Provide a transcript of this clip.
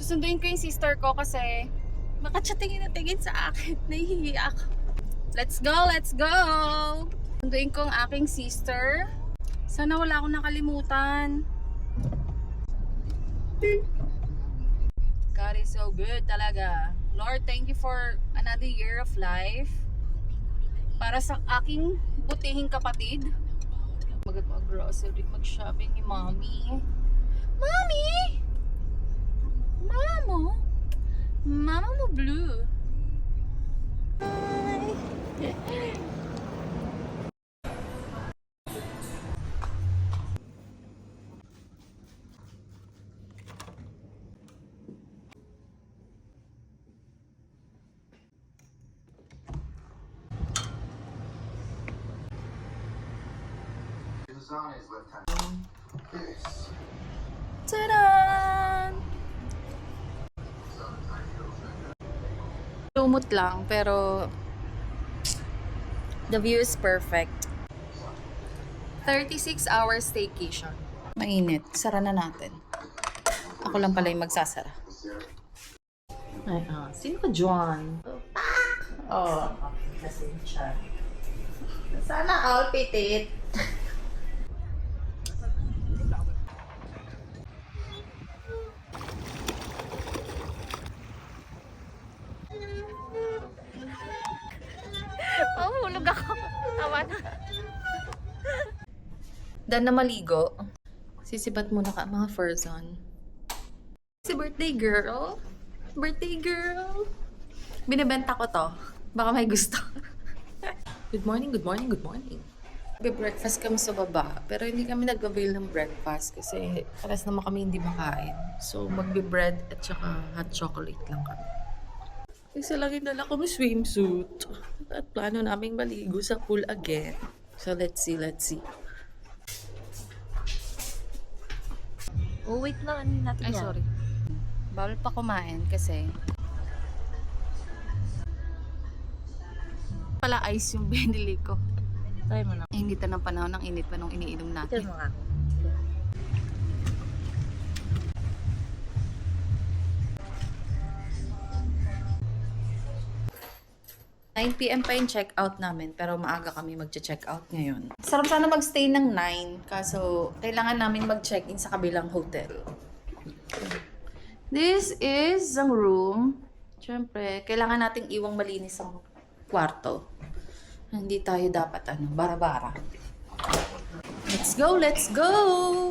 Susunduin ko yung sister ko kasi baka siya tingin na tingin sa akin. Nahihiya ako. Let's go! Let's go! Sunduin ko ang aking sister. Sana wala akong nakalimutan. God is so good talaga. Lord, thank you for another year of life. Para sa aking butihing kapatid. Mag-grocery, mag-shopping ni Mommy. Mommy! Mama! Mama mo blue. Hi! Tadaan! Lumot lang, pero the view is perfect. 36 hours staycation. Mainit. Sara na natin. Ako lang pala yung magsasara. Ay, sino ka, John? Oh, kasi siya. Sana all pitit. Mahulog ako. Tawa na. Dan na maligo. Sisibat muna ka mga Furzon. Si birthday girl. Birthday girl. Binibenta ko to. Baka may gusto. Good morning, good morning, good morning. Breakfast kami sa baba. Pero hindi kami nag-avail ng breakfast kasi alas naman kami hindi makain. So magbe-bread at saka hot chocolate lang kami. Isa lang yung dala ko may swimsuit. At plano naming maligo sa pool again. So let's see, let's see. Oh, wait lang. Ano natin Ay, yan? sorry. Bawal pa kumain kasi pala ice yung binili ko. Try mo na. Initan ng panahon ng init pa nung iniinom Try natin. mo nga. 9 PM pa yung check-out namin, pero maaga kami magche-check-out ngayon. Sarap sana magstay ng 9, kaso kailangan namin mag-check-in sa kabilang hotel. This is ang room. Siyempre, kailangan nating iwang malinis ang kwarto. Hindi tayo dapat bara-bara. Let's go, let's go!